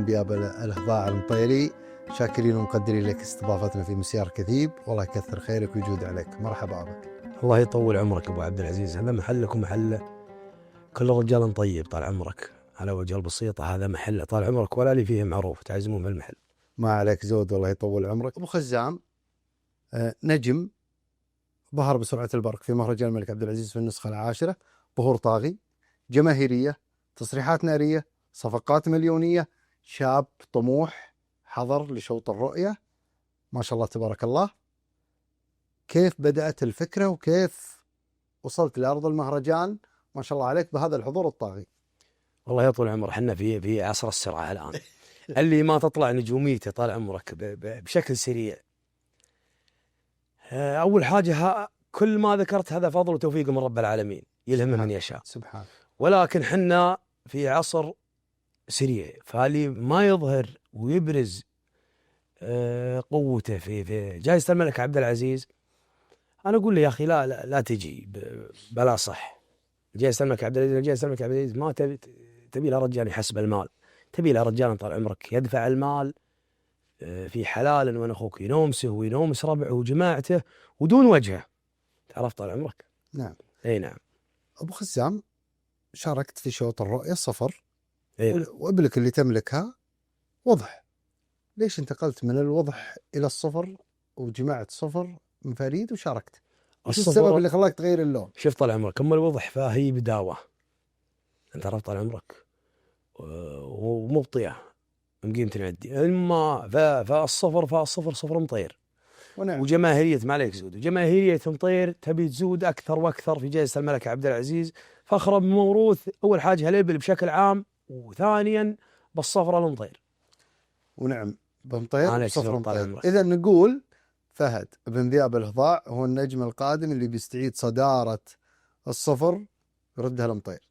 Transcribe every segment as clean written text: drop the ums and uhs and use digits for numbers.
انبياء الهضاع المطيري، شاكرين ومقدرين لك استضافتنا في مسيار كثيب. والله يكثر خيرك ويجود عليك. مرحبا بك. الله يطول عمرك ابو عبد العزيز. هذا محلك ومحله كل رجال طيب طال عمرك، على وجه البسيطه هذا محله طال عمرك ولا لي فيه معروف، تعزمون في المحل. ما عليك زود، والله يطول عمرك. ابو خزام نجم ظهر بسرعه البرق في مهرجان الملك عبد العزيز في النسخه العاشره، ظهور طاغي، جماهيريه، تصريحات ناريه، صفقات مليونيه، شاب طموح حضر لشوط الرؤيه. ما شاء الله تبارك الله. كيف بدأت الفكرة وكيف وصلت لأرض المهرجان ما شاء الله عليك بهذا الحضور الطاغي؟ والله يطول عمر، حنا في عصر السرعة الآن. اللي ما تطلع نجوميته طال عمرك بشكل سريع. أول حاجة كل ما ذكرت هذا فضل وتوفيق من رب العالمين، يلهمه من يشاء سبحان. ولكن حنا في عصر سريع، فاللي ما يظهر ويبرز قوته في جائزة الملك عبد العزيز، أنا أقول له يا أخي لا تجي بلا صح. جائزة الملك عبد العزيز، جائزة الملك عبد العزيز ما تبي له رجال يحسب المال، تبي له رجال طال عمرك يدفع المال في حلال، وأنا أخوك ينومسه وينومس ربعه وجماعته ودون وجهه. تعرف طال عمرك؟ نعم. أي نعم. أبو خزام شاركت في شوط الرؤية الصفر، نعم. وابلك اللي تملكها وضح. ليش انتقلت من الوضح إلى الصفر وجماعة صفر مفاريد وشاركت؟ وش السبب اللي خلاك تغير اللون؟ شوف طال عمرك، أما الوضح فهي بداوة، أنت عرفت طال عمرك، ومبطية من قيمة العدي. اما فالصفر صفر مطير. ونعم. وجماهيرية ما عليك زود، وجماهيرية مطير تبي تزود أكثر وأكثر في جائزة الملك عبد العزيز، فخرا بموروث أول حاجة الإبل بشكل عام، وثانيا بالصفرة المطير. ونعم بمطير صفر مطير. إذا نقول فهد بن ذئاب الهضاع هو النجم القادم اللي بيستعيد صدارة الصفر يردها المطير.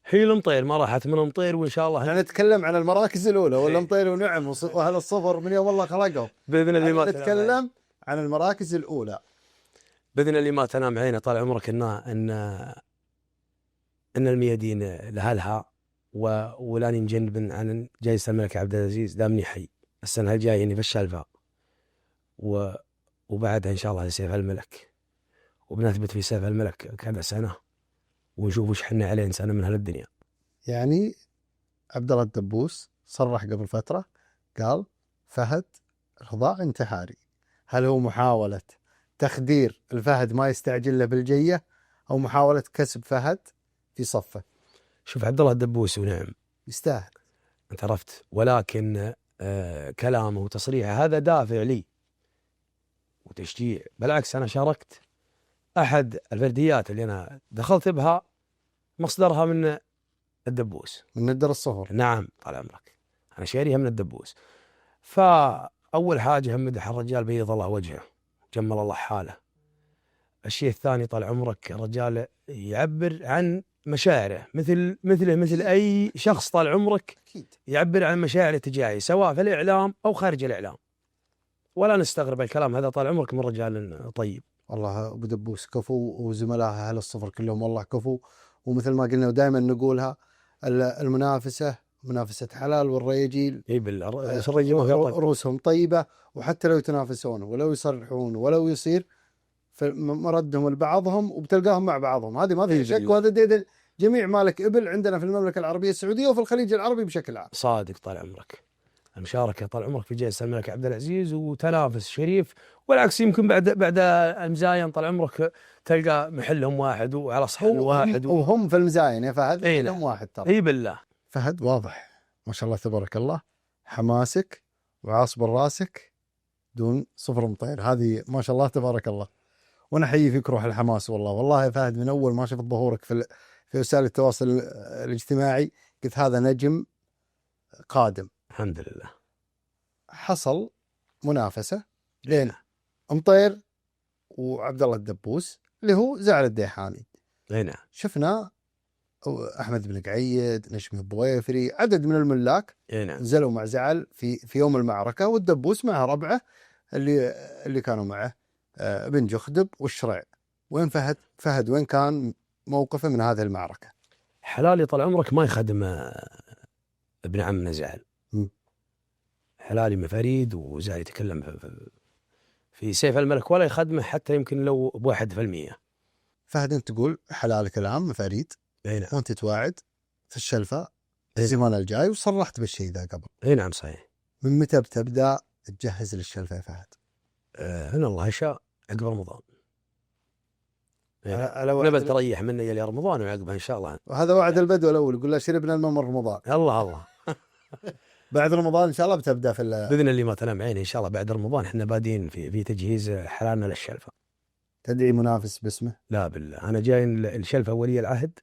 هي المطير ما راحت من المطير، وإن شاء الله احنا نتكلم عن المراكز الأولى ولا مطير ونعم وأهل الصفر من يوم الله خلقه بإذن الله ما نتكلم عن المراكز الأولى بإذن الله ما تنام عينه طال عمرك إن الميادين لهلها ولاني مجنب عن جائزة الملك عبد العزيز دامني حي. السنة الجاية يعني في الشلفاء وبعدها إن شاء الله لسيف الملك، وبنثبت في سيف الملك كذا سنة ونشوف وش حنا عليه إنسان من هالدنيا. يعني عبد الله الدبوس صرح قبل فترة قال فهد الهضاع انتحاري. هل هو محاولة تخدير الفهد ما يستعجل له بالجية، أو محاولة كسب فهد في صفه؟ شوف عبد الله الدبوس ونعم يستاهل، أنت عرفت، ولكن كلامه وتصريحه هذا دافع لي وتشجيع. بالعكس أنا شاركت أحد الفرديات اللي أنا دخلت بها مصدرها من الدبوس، من ندر الصفر. نعم طال عمرك، أنا شاريها من الدبوس. فأول حاجة مدح الرجال بيض الله وجهه جمل الله حاله. الشيء الثاني طال عمرك الرجال يعبر عن مشاعره مثل أي شخص طال عمرك يعبر عن مشاعره تجاهي، سواء في الإعلام أو خارج الإعلام، ولا نستغرب الكلام هذا طال عمرك من رجال طيب. والله أبو دبوس كفو، وزملائها أهل الصفر كلهم والله كفو. ومثل ما قلنا ودائما نقولها، المنافسة منافسة حلال، والرياجيل رؤوسهم طيبة. وحتى لو يتنافسون ولو يصرحون ولو يصير فمردهم لبعضهم وبتلقاهم مع بعضهم، هذه ما في شك. وهذا ديد جميع مالك إبل عندنا في المملكة العربية السعودية وفي الخليج العربي بشكل عام. صادق طال عمرك. المشاركة طال عمرك في جائزة الملك عبد العزيز وتنافس شريف، والعكس يمكن بعد المزاين طال عمرك تلقى محلهم واحد وعلى صحن واحد وهم في المزاين يا فهد محلهم واحد ترى. اي بالله. فهد واضح ما شاء الله تبارك الله، حماسك وعاصب راسك دون صفر مطير، هذه ما شاء الله تبارك الله. وانا احيي فيك روح الحماس. والله يا فهد من اول ما شفت ظهورك في وسائل التواصل الاجتماعي قلت هذا نجم قادم. الحمد لله. حصل منافسة بين مطير وعبد الله الدبوس اللي هو زعل الديحاني. نعم. شفنا أحمد بن قعيد، نشمي الضويفري، عدد من الملاك نزلوا مع زعل في يوم المعركة، والدبوس مع ربعه اللي كانوا معه بن جخدب والشرع. وين فهد وين كان موقفه من هذه المعركة؟ حلالي طال عمرك ما يخدم ابن عمنا زعل. حلالي مفاريد وزال يتكلم في سيف الملك ولا يخدمه حتى يمكن لو ب1%. فهد انت تقول حلالك العام مفاريد، اي نعم. وانت توعد في الشلفة الزمان الجاي، وصرحت بالشيء ذا قبل. اي نعم صحيح. من متى بتبدأ تجهز للشلفة يا فهد؟ ان الله يشاء عقب رمضان. على نبى تريح منه الى رمضان وعقبها ان شاء الله. وهذا وعد البدو الاول، يقول له شربنا الماء من رمضان. الله الله. بعد رمضان ان شاء الله بتبدا في باذن الله ما تنام عيني ان شاء الله. بعد رمضان احنا بادين في تجهيز حلالنا للشلفه. تدعي منافس باسمه؟ لا بالله، انا جاي الشلفه ولي العهد،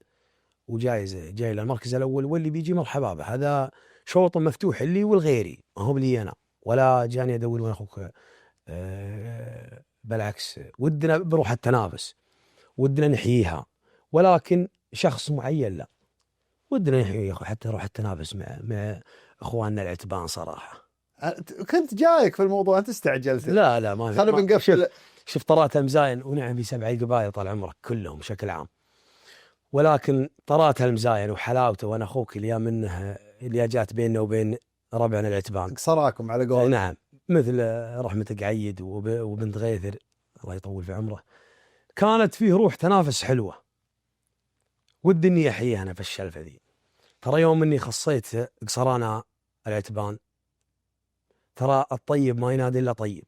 جاي للمركز الاول، واللي بيجي مرحبا به. هذا شوط مفتوح لي والغيري، ما هو لي انا ولا جاني ادور وين اخوك. بالعكس ودنا بروح التنافس، ودنا نحييها، ولكن شخص معين لا، ودنا نحيي حتى نروح التنافس مع اخواننا العتبان صراحه. كنت جايك في الموضوع، انت استعجلت. لا ما خلينا بنقفل. شوف طراتها مزاين، ونعم في 7 قبائل طال عمرك كلهم بشكل عام، ولكن طراتها المزاين وحلاوته، وانا اخوك اللي منه اللي جات بيننا وبين ربعنا العتبان صراكم على قول. نعم، مثل رحمتك عيد وبنت غيثر الله يطول في عمره، كانت فيه روح تنافس حلوه، ودي اني احييها انا في الشلفه ذي. ترى يوم اني خصيت قصرانا العتبان، ترى الطيب ما ينادي الا طيب.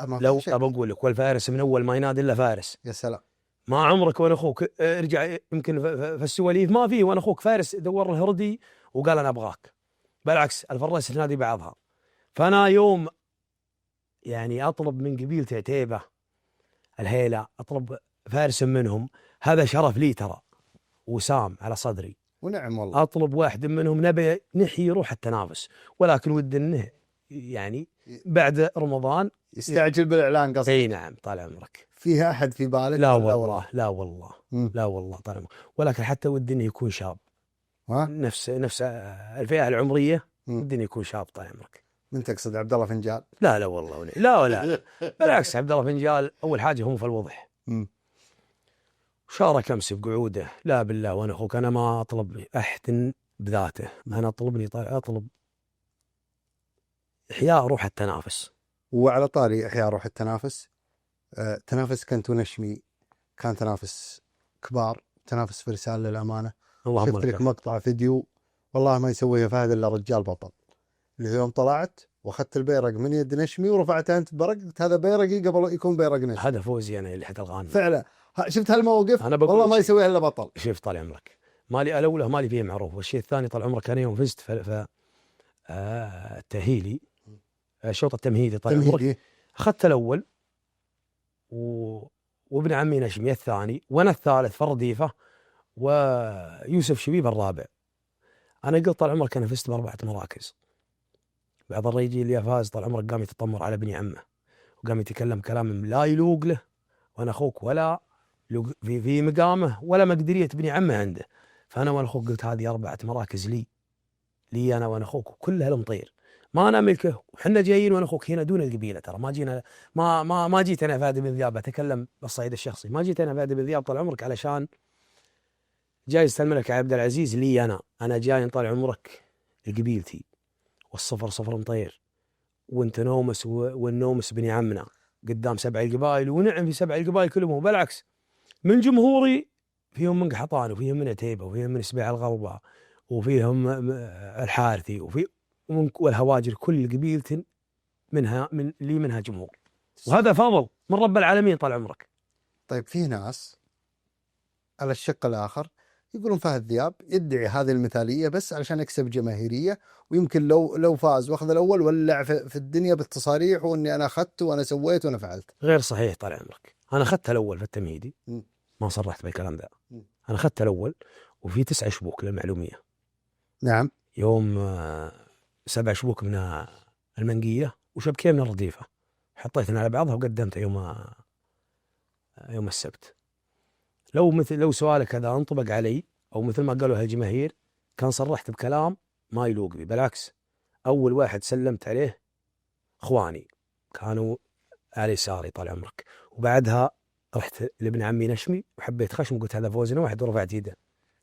لو ابى اقول لك، والفارس من اول ما ينادي الا فارس. يا سلام. ما عمرك وانا اخوك ارجع يمكن في السواليف ما فيه وانا اخوك فارس دور الهردي وقال انا ابغاك، بالعكس الفراس تنادي بعضها. فانا يوم يعني اطلب من قبيلة عتيبة الهيلة، اطلب فارس منهم، هذا شرف لي ترى، وسام على صدري. ونعم والله. اطلب واحد منهم، نبي نحيي روح التنافس، ولكن ود انه يعني بعد رمضان يستعجل بالاعلان قصدي. اي نعم طال عمرك. فيها احد في بالك؟ لا والله لا والله لا والله طال عمرك، ولكن حتى ودي انه يكون شاب. نفس الفئة العمرية، ودي انه يكون شاب طال عمرك. من تقصد عبد الله فنجال؟ لا والله لا بالعكس عبد الله فنجال اول حاجة هم في الوضح. شارك امس بقعوده، لا بالله وانا اخوك انا ما اطلب احد بذاته، انا اطلب احياء روح التنافس. وعلى طاري احياء روح التنافس، تنافس كنت ونشمي كان تنافس كبار، تنافس في رسالة للأمانة. شفت لك مقطع فيديو والله ما يسويه فهد إلا رجال بطل، اللي يوم طلعت واخذت البيرق من يد نشمي ورفعته أنت برق، هذا بيرقي قبل يكون بيرق نشمي. هذا فوزي أنا اللي حتى الغانم فعلا. شفت هالموقف والله ما يسويه إلا بطل. شوف طال عمرك، مالي الأولى مالي فيه معروف، والشيء الثاني طال عمرك أنا يوم فزت في التأهيلي، الشوط التمهيدي طال عمرك، أخذت الأول وابن عمي نشمي الثاني، وانا الثالث في الرديفه، ويوسف شبيب الرابع. انا قلت طال عمرك انا فزت ب4 مراكز. بعض الرجال اللي فاز طال عمرك قام يتطمر على ابن عمه، وقام يتكلم كلام لا يلوق له، وانا اخوك ولا في مقامه ولا مقدريه ابن عمه عنده. فانا وانا اخوك قلت هذه 4 مراكز لي انا وانا اخوك، وكلها المطير ما انا ملكه، وحنا جايين وانا اخوك هنا دون القبيله، ترى ما جينا ما جيت انا فهد بن ذياب، اتكلم بالصعيد الشخصي، ما جيت انا فهد بن ذياب طال عمرك علشان جائزة الملك عبد العزيز لي انا جاي طال عمرك لقبيلتي، والصفر صفر مطير، وانت نومس والنومس بني عمنا قدام 7 القبائل، ونعم في 7 القبائل كلهم، بالعكس من جمهوري فيهم من قحطان، وفيهم من عتيبه، وفيهم من سبيع الغرباء، وفيهم الحارثي، والهواجر، كل قبيلة منها جمهور، وهذا فضل من رب العالمين طال عمرك. طيب في ناس على الشق الآخر يقولون فهد ذياب يدعي هذه المثالية بس علشان يكسب جماهيرية، ويمكن لو فاز واخذ الأول ولع في الدنيا بالتصاريح، واني انا اخذت وانا سويت وانا فعلت. غير صحيح طال عمرك، انا اخذت الأول في التمهيدي، ما صرحت بالكلام ذا، انا اخذت الأول وفي 9 شبوك للمعلومية. نعم. يوم 7 شبوك من المنقية وشبكين من الرديفة، حطيتنا على بعضها وقدمتها يوم السبت. لو سؤالك هذا انطبق علي، او مثل ما قالوا هالجماهير، كان صرحت بكلام ما يلوق بي، بالعكس اول واحد سلمت عليه اخواني كانوا على يساري طال عمرك، وبعدها رحت لابن عمي نشمي وحبيت خشم وقلت هذا فوزنا واحد، ورفعت يده،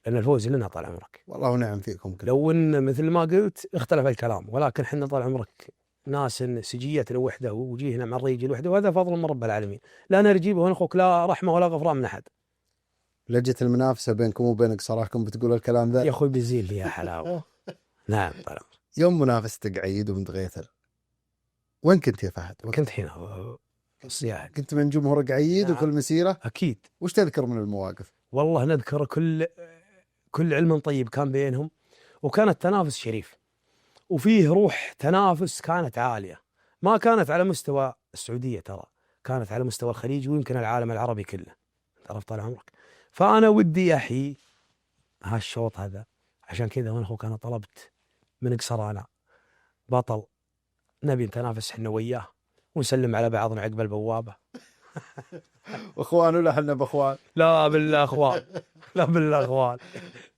لأن الفوز لنا طال عمرك. والله ونعم فيكم كله. لو إن مثل ما قلت اختلف الكلام، ولكن حنا طال عمرك ناس سجيتنا وحده ووجيهنا مع الرجل وحده، وهذا فضل من رب العالمين. لا نرجيب ولا اخوك، لا رحمه ولا غفران من احد. لجت المنافسه بينكم وبين قصراكم بتقول الكلام ذا يا اخوي بيزيل يا حلاوه. نعم طبعا. يوم منافستك عيد وبنت غيثر وين كنت يا فهد؟ كنت هنا في الصياح. كنت من جمهور قعيد نعم. وكل مسيره اكيد. وش تذكر من المواقف؟ والله نذكر كل علم طيب كان بينهم، وكان التنافس شريف، وفيه روح تنافس كانت عالية، ما كانت على مستوى السعودية ترى، كانت على مستوى الخليج ويمكن العالم العربي كله. عرفت طال عمرك. فأنا ودي أحيي هالشوط هذا، عشان كذا وأنا أخوك أنا طلبت من قصرانا بطل نبي نتنافس احنا وياه ونسلم على بعضنا عقب البوابة. واخوان ولا احنا باخوان؟ لا بالله اخوان، لا بالله اخوان،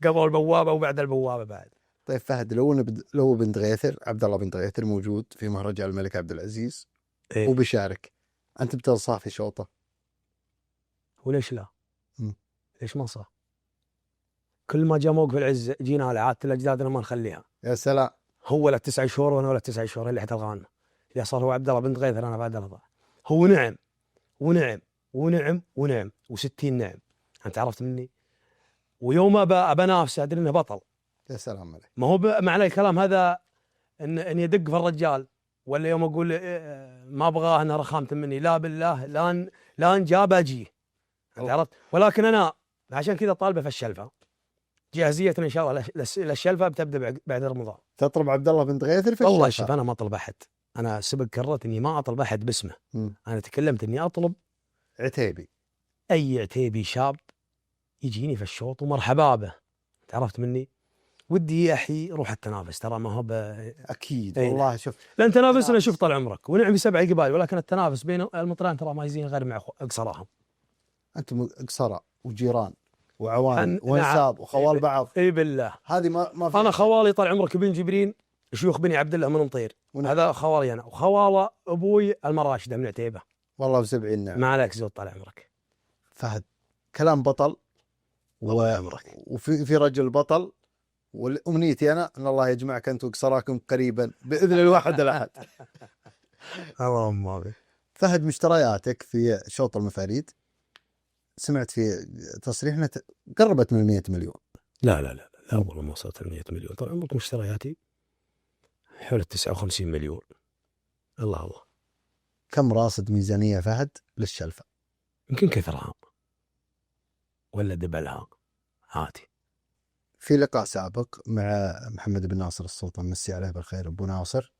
قبل البوابة وبعد البوابة بعد. طيب فهد، لو بنت غيثر عبد الله بنت غيثر موجود في مهرجان الملك عبد العزيز إيه؟ وبيشارك، انت بتصافي شوطه؟ وليش لا؟ ليش ما صار؟ كل ما جاء موقف العز جينا على عادة الأجدادنا ما نخليها. يا سلام. هو ولا 9 شهور وانا ولا 9 شهور اللي حتلغانا، اللي صار هو عبد الله بنت غيثر انا بعد الرضاع. هو نعم ونعم ونعم ونعم و60 نعم، انت عرفت مني. ويوم ابى نافسه ادري انه بطل. يا سلام عليك. ما هو معنى الكلام هذا ان يدق في الرجال، ولا يوم اقول ما ابغاه انا رخامه مني، لا بالله لان جاب اجيه، انت عرفت. ولكن انا عشان كذا طالبه في الشلفه، جاهزيتنا ان شاء الله للشلفه بتبدا بعد رمضان. تطلب عبد الله بنت غيثر في والله الشلفة؟ شوف انا ما اطلب احد، انا سبق كررت اني ما اطلب احد باسمه. انا تكلمت اني اطلب عتيبي، اي عتيبي شاب يجيني في الشوط ومرحبا به، عرفت مني. ودي احيي روح التنافس، ترى ما هو اكيد. أين. والله شوف، لان تنافسنا شوف طال عمرك ونعم في 7 قبائل، ولكن التنافس بين المطران ترى ما يزين غير مع اقصراهم. انتم قصراء وجيران وعوان وانساب وخوال بعض. اي بالله. هذه ما في. انا خوالي طال عمرك بن جبرين شيوخ بني عبد الله من مطير، هذا خوالي انا، وخواله ابوي المراشده من عتيبه. والله ب70 نعم. ما عليك زود طال عمرك. فهد، كلام بطل وفي رجل بطل، والامنيتي انا ان الله يجمعك انت وقصراكم قريبا باذن الواحد الاحد. اللهم امين. فهد، مشترياتك في شوط المفاريد سمعت في تصريح انها قربت من 100 مليون. لا والله ما وصلت 100 مليون. طال عمرك مشترياتي حول 59 مليون. الله. كم راصد ميزانيه فهد للشلفه؟ يمكن كثرها ولا دبلها عادي. في لقاء سابق مع محمد بن ناصر السلطان، مسي عليه بالخير ابو ناصر،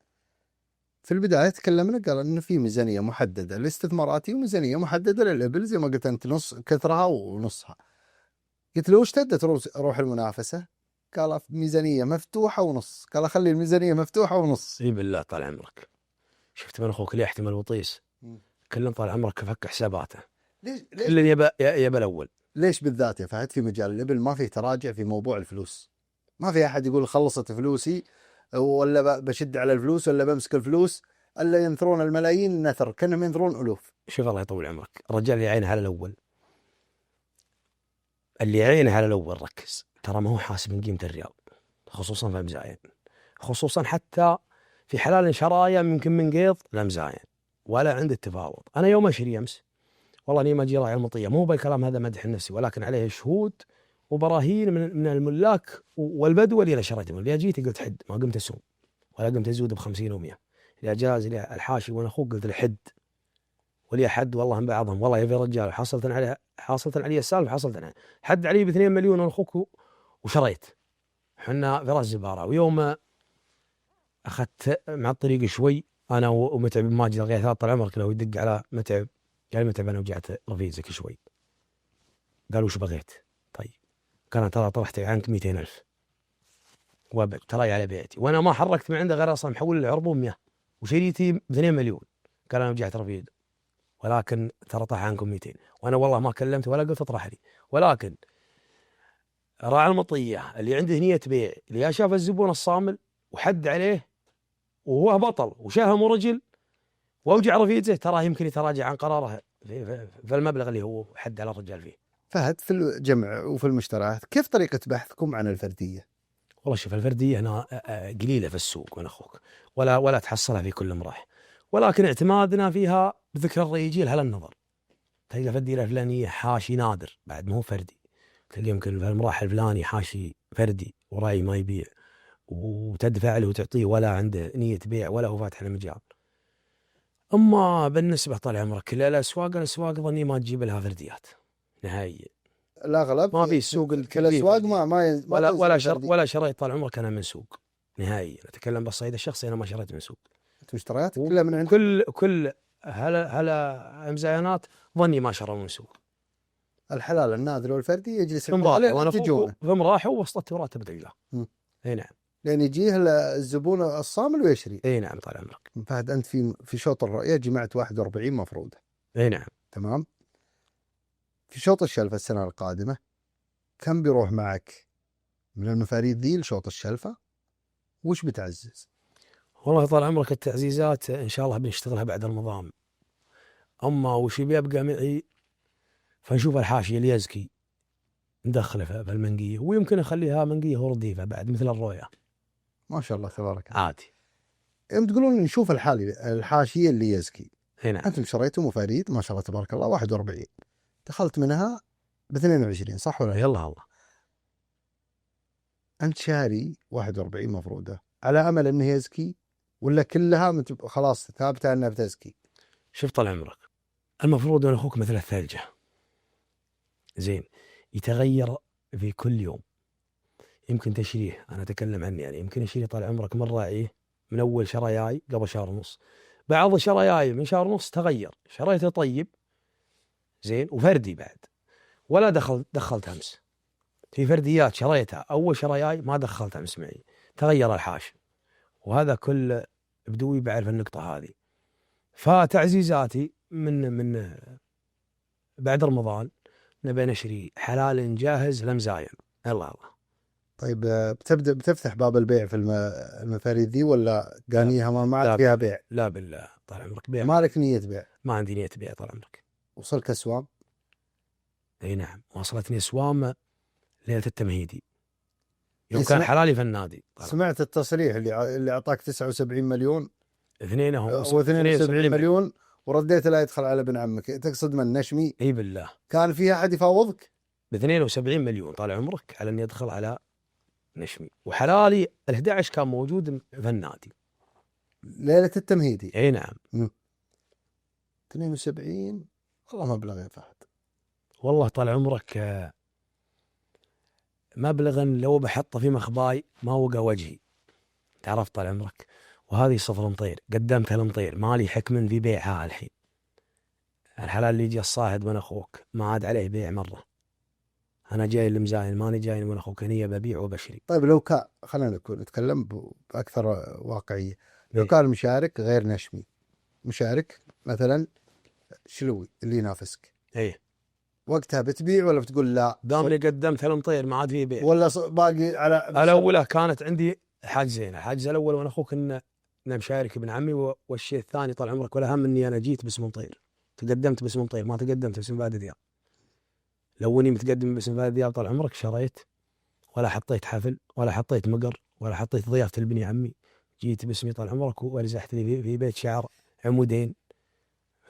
في البدايه تكلمنا قال انه في ميزانيه محدده للاستثماراتي وميزانيه محدده للابل، زي ما قلت انت نص كثرها ونصها. قلت له اشتدت روح المنافسه؟ قال ميزانيه مفتوحه ونص. قال خلي الميزانيه مفتوحه ونص. اي بالله طال عمرك. شفت من اخوك اللي يحتمل وطيس كلن طال عمرك فك حساباته. ليش كلن يبى الاول. ليش بالذات يا فهد في مجال الابل ما فيه تراجع في موضوع الفلوس؟ ما في احد يقول خلصت فلوسي ولا بشد على الفلوس ولا بمسك الفلوس، الا ينثرون الملايين نثر كانهم ينثرون الوف. شوف الله يطول عمرك، الرجال اللي عينه على الاول، اللي عينه على الاول ركز، ترى ما هو حاسب من قيمه الريال، خصوصا في المزاين، خصوصا حتى في حلال شرايا يمكن من قيض لمزاين ولا عند التفاوض. انا يوم اشري امس والله اني ما اجي راعي المطيه، مو بالكلام هذا مدح النفسي، ولكن عليه شهود وبراهين من الملاك والبدو اللي شريتهم. اللي جيت قلت حد، ما قمت اسوم ولا قمت ازود ب50 و100. اللي جاز لي الحاشي وانا اخوك قلت له حد، ولي حد والله من بعضهم والله يبي رجال، حصلت علي السالفه، حصلت عليه حد علي ب2 مليون وانا اخوك وشريت. حنا في راس زباره. ويوم اخذت مع الطريق شوي انا ومتعب ماجد الغيثات طال عمرك لو يدق على متعب، قال متعب انا وجعت رفيزك شوي. قال وش بغيت؟ طيب كان ترى طرحت عنك 200,000 وتراي على بيتي، وانا ما حركت من عنده غير اصلا محول العربون 100 وشريتي ب2 مليون. قال انا وجعت رفيد، ولكن ترى طرح عنكم 200، وانا والله ما كلمت ولا قلت اطرح لي. ولكن راعي المطيه اللي عنده نيه بيع، اللي شاف الزبون الصامل وحد عليه وهو بطل وشاهم رجل واوجع رفيده، ترى يمكن يتراجع عن قراره في المبلغ اللي هو حد على الرجال فيه. فهد، في الجمع وفي المشتريات كيف طريقه بحثكم عن الفرديه؟ والله شوف الفرديه هنا قليله في السوق من اخوك، ولا تحصلها في كل مراح، ولكن اعتمادنا فيها بذكر الريجيل على النظر. تلقى الفرديه الفلانيه حاشي نادر بعد ما هو فردي، تلقى يمكن في المراحل الفلاني حاشي فردي وراي ما يبيع، وتدفع له وتعطيه ولا عنده نيه بيع ولا هو فاتح المجال. اما بالنسبه طال عمرك الاسواق ظني ما تجيب لها فرديات نهائيا. الاغلب ما في السوق في الاسواق ما ولا شريت طال عمرك انا من سوق نهائيا. اتكلم بالصعيد الشخصي، انا ما شريت من سوق. انت مشترياتك كلها من عند كل هلا امزايانات ظني ما شروا من سوق. الحلال النادر والفردي يجلس وانا في مراحه وسطت وراتب دقيقه. اي نعم، لان يجيه الزبون الصامل ويشري. اي نعم طال عمرك. فهد انت في شوط الرؤيه جمعت 41 مفروده. اي نعم تمام. في شوط الشلفه السنه القادمه كم بيروح معك من المفاريد ذي لشوط الشلفه؟ وش بتعزز؟ والله طال عمرك التعزيزات ان شاء الله بنشتغلها بعد رمضان. اما وش بيبقى معي فنشوف الحاشيه اليزكي ندخله في المنقيه، ويمكن اخليها منقيه ورديفه بعد مثل الرويه. ما شاء الله تبارك الله. عادي. يوم تقولون نشوف الحاشيه اللي يزكي، هنا انتم شريتوا مفاريد ما شاء الله تبارك الله 41، دخلت منها ب 22 صح ولا؟ يلا الله. انت شاري 41 مفروده على امل انه يزكي ولا كلها خلاص ثابته انها بتزكي؟ شوف طال عمرك، المفروض ان اخوك مثل الثلجه زين، يتغير في كل يوم. يمكن تشريه، انا اتكلم عني يعني، يمكن اشتري طال عمرك من راعيه من اول شراياي قبل شهر ونص، بعض شراياي من شهر ونص تغير، شريته طيب زين وفردي بعد، ولا دخلت امس. في فرديات شريتها اول شراياي ما دخلت امس معي، تغير الحاش، وهذا كل بدوي بعرف النقطه هذه. فتعزيزاتي من بعد رمضان نبي نشري حلال جاهز لمزاين. الله. طيب بتفتح باب البيع في المفاريد ذي ولا قانيها ما معك فيها بيع؟ لا بالله طال عمرك بيع. ما لك نية بيع؟ ما عندي نية بيع طال عمرك. وصلك اسوام؟ اي نعم وصلتني اسوام ليلة التمهيدي يوم كان حلالي في النادي. سمعت التصريح اللي اعطاك 79 مليون اثنينهم و72 مليون ورديت لا يدخل على ابن عمك، تقصد من نشمي؟ اي بالله. كان فيها احد يفاوضك؟ ب 72 مليون طال عمرك على اني ادخل على نشمي، وحلالي ال11 كان موجود في النادي ليلة التمهيدي. اي نعم. 72 والله مبلغ يا فهد. والله طال عمرك مبلغا لو بحطه في مخباي ما وقى وجهي، تعرف طال عمرك. وهذه صفر مطير قدمتها المطير، مالي حكم في بيعها الحين. الحلال اللي يجي الصاهد من اخوك ما عاد عليه بيع مره. انا جاي المزاين، ماني جاي من اخوك، هنيه ببيع وبشري. طيب لو كان خلينا نتكلم باكثر واقعيه، لو كان مشارك غير نشمي، مشارك مثلا شلوي اللي ينافسك، ايه وقتها بتبيع ولا بتقول لا؟ دامني قدمت المطير ما عاد فيه بيع. ولا باقي على الاولى كانت عندي حاجزين، الحاجز الاول وانا اخوك ان مشارك ابن عمي، والشيء الثاني طال عمرك ولا هم اني انا جيت باسم مطير، تقدمت باسم مطير ما تقدمت باسم فهد دياب. لو اني متقدم باسم فهد دياب طال عمرك شريت ولا حطيت حفل ولا حطيت مقر ولا حطيت ضيافه البني عمي، جيت باسمي طال عمرك ورزحت لي في بيت شعر عمودين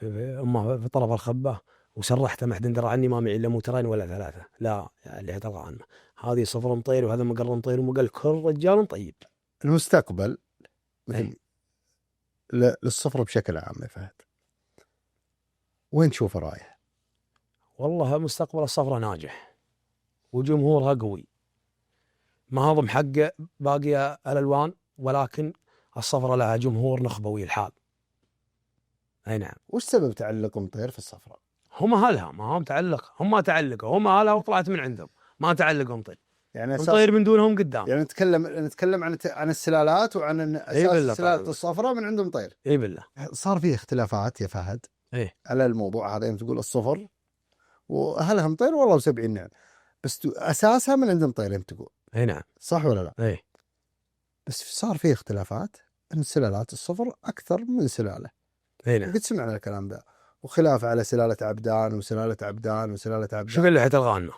في طرف الخبه، وسرحت ما حد درى عني، ما معي الا موترين ولا ثلاثه، لا اللي تلقى عنه هذه صفر مطير وهذا مقر مطير ومقل كل رجال طيب. المستقبل مثل للصفر بشكل عام يا فهد وين تشوفه رايح؟ والله مستقبل الصفرة ناجح وجمهورها قوي، ما هضم حق باقي الالوان، ولكن الصفرة لها جمهور نخبوي الحال. اي نعم. وش سبب تعلق مطير في الصفرة؟ هم اهلها ما هم تعلق، هم ما تعلقوا، هم اهلها وطلعت من عندهم ما تعلقوا مطير. يعني مطير من دونهم قدام. يعني نتكلم عن السلالات وعن اساس سلالة الصفرة من عندهم مطير. اي بالله. صار فيه اختلافات يا فهد على الموضوع هذا، يوم تقول الصفر واهلها مطير والله وسبعين نعم، بس اساسها من عند مطير يوم تقول. اي نعم. صح ولا لا؟ اي. بس صار فيه اختلافات ان سلالات الصفر اكثر من سلاله. اي نعم. قد سمعنا الكلام ده، وخلاف على سلاله عبدان وسلاله عبدان وسلاله عبدان. شوف اللي حتلغى عنه.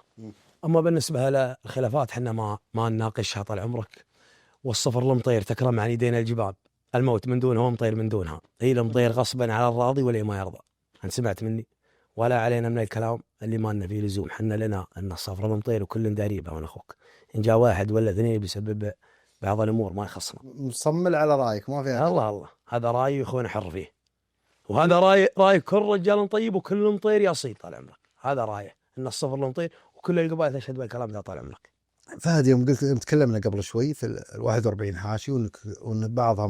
اما بالنسبه للخلافات احنا ما نناقشها طال عمرك، والصفر المطير تكرم عن يدينا الجباب، الموت من دونها ومطير من دونها، هي المطير غصبا على الراضي ولا ما يرضى. أنت سمعت مني؟ ولا علينا من الكلام اللي ما لنا فيه لزوم. حنا لنا أن الصفر المطير وكل داريبه من أخوك. إن جاء واحد ولا اثنين بيسبب بعض الأمور ما يخصنا. مصمل على رايك ما فيها. الله هذا رايي واخونا حر فيه، وهذا راي كل رجال طيب وكل مطير يصيد طال عمرك. هذا رايه ان الصفر المطير وكل القبائل تشهد بالكلام ذا طال عمرك. فهد يوم قلت تكلمنا قبل شوي في ال 41 حاشي وان بعضها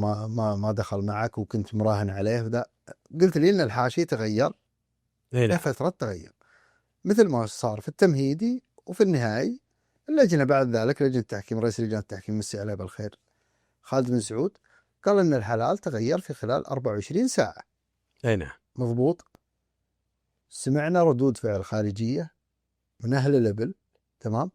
ما دخل معك وكنت مراهن عليه ذا، قلت لي ان الحاشي تغير في فترة تغير مثل ما صار في التمهيدي وفي النهائي. اللجنة بعد ذلك لجنة التحكيم رئيس لجنة التحكيم مسي عليه بالخير خالد بن سعود قال ان الحلال تغير في خلال 24 ساعة. اي نعم مضبوط. سمعنا ردود فعل خارجية من اهل الابل تمام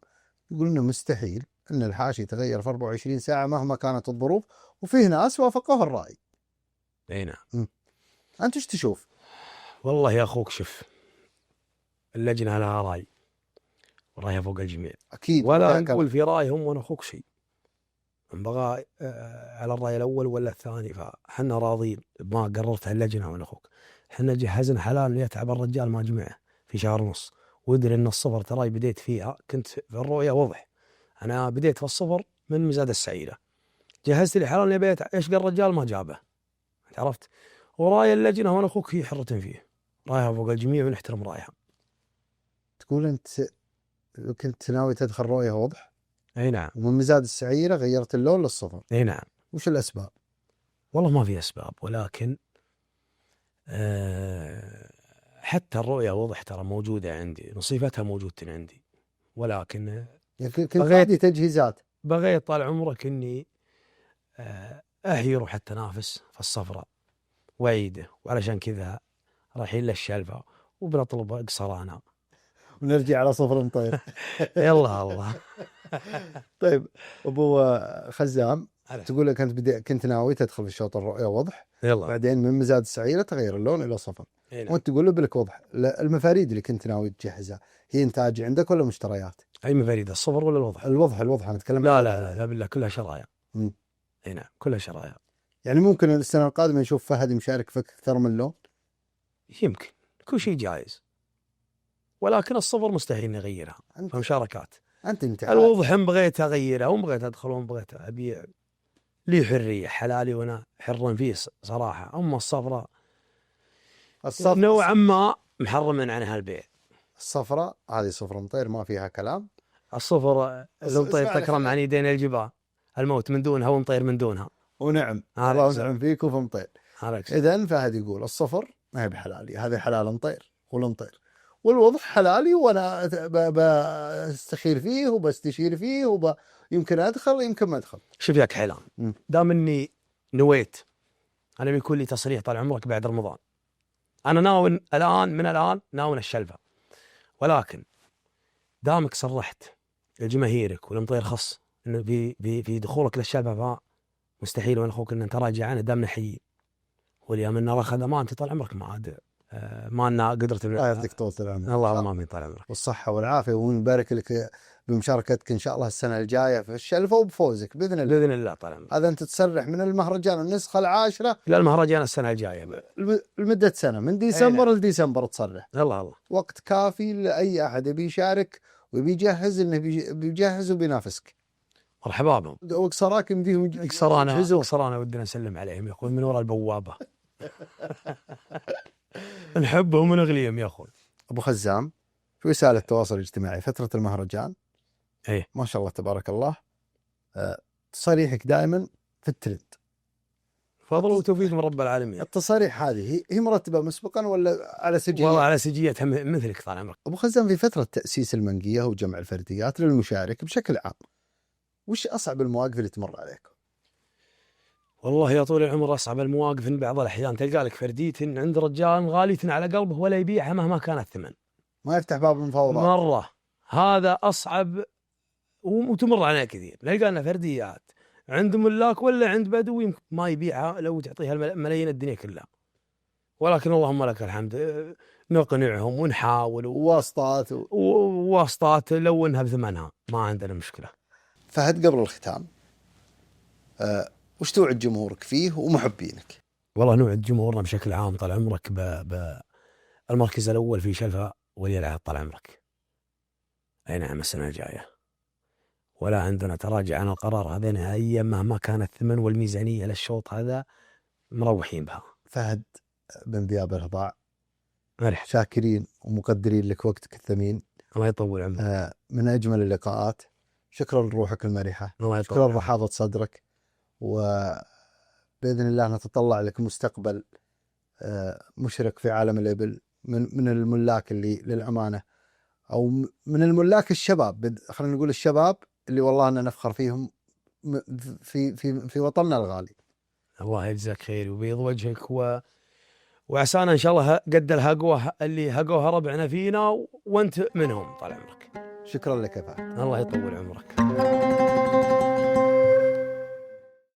يقول انه مستحيل ان الحاشي يتغير في 24 ساعة مهما كانت الظروف، وفيه ناس وافقوه الرأي. اي نعم. انت ايش تشوف؟ والله يا اخوك شوف، اللجنة لها رأي ورأيها فوق الجميع اكيد ولا نقول في رأيهم وانا اخوك شيء. من بغى على الرأي الأول ولا الثاني فحنا راضين بما قررتها اللجنة وأنا أخوك. حنا جهزنا حلال ليتعب الرجال ما جمعه في شهر ونص، وادري أن الصفر تراي بديت فيها كنت في الرؤية وضح. أنا بديت في الصفر من مزاد السعيرة، جهزت لي حلال لبيت إيش قال الرجال ما جابه، عرفت. وراي اللجنة وأنا أخوك هي حرة فيه، رايها فوق الجميع ونحترم رايها. تقول أنت كنت ناوي تدخل رؤية وضح؟ اي نعم. ومن مزاد السعيرة غيرت اللون للصفر. اي نعم. وش الأسباب؟ والله ما في أسباب، ولكن حتى الرؤية وضح ترى موجودة عندي، نصيفتها موجودة عندي، ولكن يعني كنت عندي تجهيزات. بغيت طال عمرك إني أهي روح التنافس في الصفراء وعيده، وعلشان كذا رايحين للشلفة وبنطلب قصرانا ونرجع على صفر مطير. يلا الله. طيب أبو خزام تقول لك أنت كنت ناوي تدخل في الشوط الرؤية وضح، يلا. بعدين من مزاد السعيرة تغير اللون إلى صفر. وأنت تقول له بلك وضح. المفاريد اللي كنت ناوي تجهزها هي إنتاج عندك ولا مشتريات؟ أي مفاريد، الصفر ولا الوضح؟ الوضح أنا أتكلم. لا بالله كلها شرايع. اي نعم كلها شرايع. يعني ممكن السنة القادمة نشوف فهد مشارك في أكثر من لون؟ يمكن، كل شيء جائز، ولكن الصفر مستحيل نغيرها فمشاركات. أنت الوضح إن بغيت أغيرها وإن بغيت أدخل وإن بغيت أبيع لي حرية حلالي وأنا حر فيه صراحة. أما الصفراء نوعا ما محرم عنها البيع. الصفراء هذه صفر مطير ما فيها كلام. الصفر المطير تكرم عن يدين الجبال، الموت من دونها ومطير من دونها. ونعم الله ينعم فيك وفي مطير. إذن فهد يقول الصفر ما هي بحلالي، هذا حلال مطير والمطير، والوضح حلالي وأنا بستخير فيه وبستشير فيه يمكن أدخل يمكن ما أدخل. شوف ياك حيلان، دام إني نويت أنا بيكون لي تصريح طال عمرك بعد رمضان. أنا ناوي الآن ناوي الشلفة، ولكن دامك صرحت لجماهيرك والمطير خص إنه في دخولك للشلفة فمستحيل وأنا أخوك إن تراجع عنه. دام نحيي واليوم إن نرى خدمات أنت طال عمرك ما عاد ما لنا قدرة. الله يعطيك طول العمر. الله ما من طال عمرك والصحة والعافية، ونبارك لك بمشاركتك إن شاء الله السنة الجاية في الشلفة وبفوزك بإذن الله. بإذن الله طال عمرك. هذا أنت تصرح من المهرجان النسخة العاشرة إلى المهرجان السنة الجاية لمدة سنة من ديسمبر لديسمبر تصرح. الله وقت كافي لأي أحد يبي يشارك ويبي يجهز إنه بيجهز وبينافسك. مرحبا بهم. وقصراك يمديهم قصرانا ودنا نسلم عليهم يا أخوي من وراء البوابة. نحبهم ونغليهم يا أخوي. أبو خزام في وسائل التواصل الاجتماعي فترة المهرجان ايه ما شاء الله تبارك الله تصاريحك دائما في الترند. فضل وتوفيق من رب العالمين. التصاريح هذه هي مرتبة مسبقا ولا على سجية؟ والله على سجيتها مثلك طال عمرك. أبو خزام في فترة تأسيس المنقية وجمع الفرديات للمشارك بشكل عام وش أصعب المواقف اللي تمر عليك؟ والله يا طول العمر أصعب المواقف إن بعض الأحيان تلقى لك فردية عند رجال غالية على قلبه ولا يبيعها مهما كان الثمن، ما يفتح باب المفاوضات مرة. هذا أصعب وتمر علينا كثير. نلقى فرديات عند ملاك ولا عند بدوي يمكن ما يبيعها لو تعطيها ملايين الدنيا كلها، ولكن اللهم لك الحمد نقنعهم ونحاول وواسطات لو انها بثمنها ما عندنا مشكلة. فهد قبل الختام وش توعد جمهورك فيه ومحبينك؟ والله نوعد جمهورنا بشكل عام طال عمرك بالمركز الأول في شلفة ولي العهد طال عمرك. أي نعم السنة الجاية، ولا عندنا تراجع عن القرار هذا نهائيا مهما كان الثمن والميزانية للشوط هذا، مروحين بها. فهد بن ذياب الهضاع، مرحبا، شاكرين ومقدرين لك وقتك الثمين. الله يطول عمرك. من أجمل اللقاءات. شكرا لروحك المرحة، الله يطول شكرا عمرك. لرحابة صدرك، وبإذن الله نتطلع لك مستقبل مشرق في عالم الإبل من الملاك اللي للأمانة، أو من الملاك الشباب، خلينا نقول الشباب اللي والله أننا نفخر فيهم في وطننا الغالي. الله يجزاك خير وبيض وجهك وعسانا إن شاء الله قد الهقوة اللي هقوها ربعنا فينا وأنت منهم طال عمرك. شكرا لك يا فهد. الله يطول عمرك.